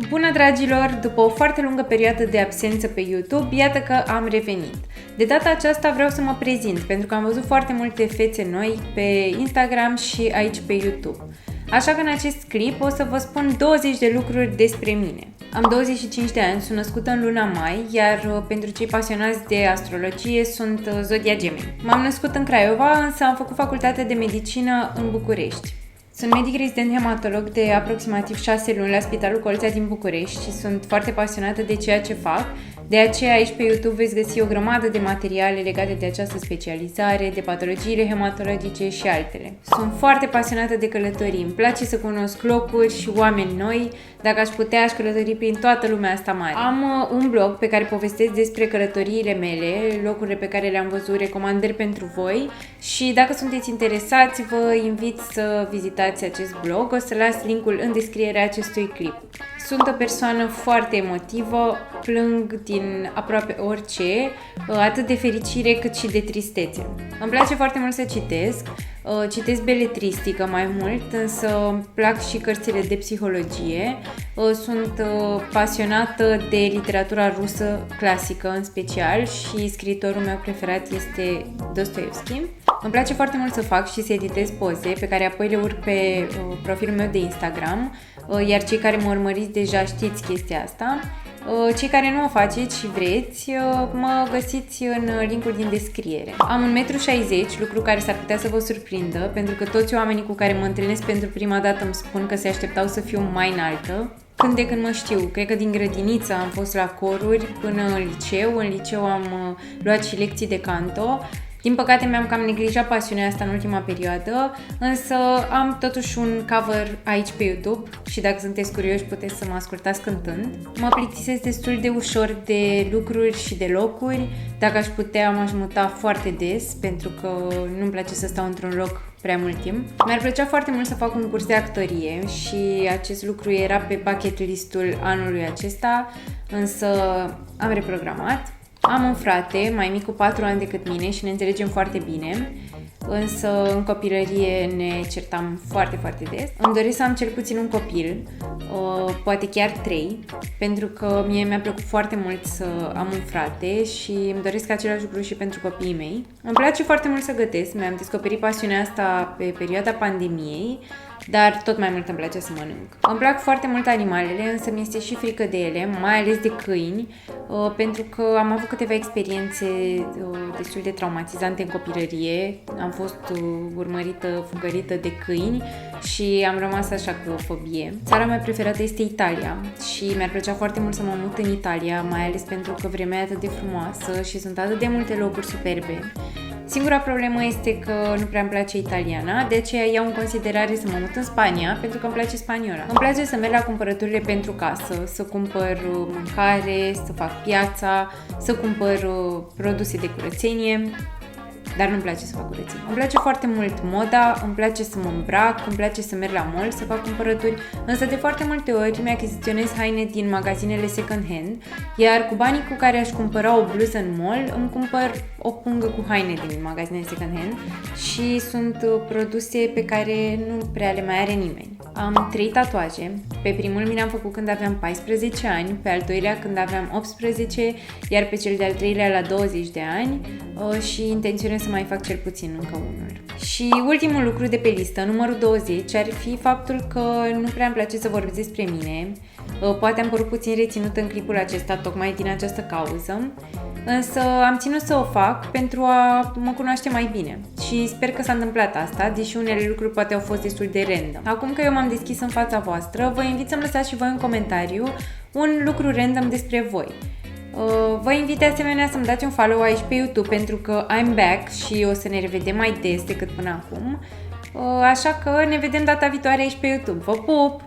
Bună, dragilor! După o foarte lungă perioadă de absență pe YouTube, iată că am revenit. De data aceasta vreau să mă prezint, pentru că am văzut foarte multe fețe noi pe Instagram și aici pe YouTube. Așa că în acest clip o să vă spun 20 de lucruri despre mine. Am 25 de ani, sunt născută în luna mai, iar pentru cei pasionați de astrologie sunt Zodia Gemeni. M-am născut în Craiova, însă am făcut facultatea de medicină în București. Sunt medic rezident hematolog de aproximativ 6 luni la Spitalul Colțea din București și sunt foarte pasionată de ceea ce fac. De aceea aici pe YouTube veți găsi o grămadă de materiale legate de această specializare, de patologiile hematologice și altele. Sunt foarte pasionată de călătorii, îmi place să cunosc locuri și oameni noi. Dacă aș putea, aș călători prin toată lumea asta mare. Am un blog pe care povestesc despre călătoriile mele, locurile pe care le-am văzut, recomandări pentru voi și dacă sunteți interesați, vă invit să vizitați acest blog. O să las linkul în descrierea acestui clip. Sunt o persoană foarte emotivă, plâng din aproape orice, atât de fericire cât și de tristețe. Îmi place foarte mult să citesc beletristică mai mult, însă îmi plac și cărțile de psihologie. Sunt pasionată de literatura rusă clasică în special și scriitorul meu preferat este Dostoevski. Îmi place foarte mult să fac și să editez poze pe care apoi le urc pe profilul meu de Instagram, iar cei care mă urmăriți deja știți chestia asta. Cei care nu o faceți și vreți, mă găsiți în linkul din descriere. Am 1,60 m, lucru care s-ar putea să vă surprindă, pentru că toți oamenii cu care mă întâlnesc pentru prima dată îmi spun că se așteptau să fiu mai înaltă. Când de când mă știu, cred că din grădiniță am fost la coruri până în liceu. În liceu am luat și lecții de canto. Din păcate mi-am cam neglijat pasiunea asta în ultima perioadă, însă am totuși un cover aici pe YouTube și dacă sunteți curioși puteți să mă ascultați cântând. Mă plictisesc destul de ușor de lucruri și de locuri. Dacă aș putea, m-aș muta foarte des, pentru că nu-mi place să stau într-un loc prea mult timp. Mi-ar plăcea foarte mult să fac un curs de actorie și acest lucru era pe bucket list-ul anului acesta, însă am reprogramat. Am un frate mai mic cu 4 ani decât mine și ne înțelegem foarte bine, însă în copilărie ne certam foarte, foarte des. Îmi doresc să am cel puțin un copil, poate chiar 3, pentru că mie mi-a plăcut foarte mult să am un frate și îmi doresc același lucru și pentru copiii mei. Îmi place foarte mult să gătesc, mi-am descoperit pasiunea asta pe perioada pandemiei, dar tot mai mult îmi place să mănânc. Îmi plac foarte mult animalele, însă mi este și frică de ele, mai ales de câini, pentru că am avut câteva experiențe destul de traumatizante în copilărie. Am fost urmărită, fugărită de câini și am rămas așa cu o fobie. Țara mea preferată este Italia și mi-ar plăcea foarte mult să mă mut în Italia, mai ales pentru că vremea e atât de frumoasă și sunt atât de multe locuri superbe. Singura problemă este că nu prea îmi place italiana, de aceea iau în considerare să mă mut în Spania, pentru că îmi place spaniola. Îmi place să merg la cumpărăturile pentru casă, să cumpăr mâncare, să fac piața, să cumpăr produse de curățenie, dar nu-mi place să fac curățenie. Îmi place foarte mult moda, îmi place să mă îmbrac, îmi place să merg la mall, să fac cumpărături, însă de foarte multe ori mi-achiziționez haine din magazinele second hand, iar cu banii cu care aș cumpăra o bluză în mall, îmi cumpăr o pungă cu haine din magazinele second hand și sunt produse pe care nu prea le mai are nimeni. Am 3 tatuaje. Pe primul mi l-am făcut când aveam 14 ani, pe al doilea când aveam 18, iar pe cel de-al treilea la 20 de ani și intenționez să mai fac cel puțin încă unul. Și ultimul lucru de pe listă, numărul 20, ar fi faptul că nu prea îmi place să vorbesc despre mine. Poate am părut puțin reținută în clipul acesta tocmai din această cauză, însă am ținut să o fac pentru a mă cunoaște mai bine și sper că s-a întâmplat asta, deși unele lucruri poate au fost destul de random. Acum că eu m-am deschis în fața voastră, vă invit să-mi lăsați și voi în comentariu un lucru random despre voi. Vă invit de asemenea să-mi dați un follow aici pe YouTube pentru că I'm back și o să ne revedem mai des decât până acum, așa că ne vedem data viitoare aici pe YouTube. Vă pup!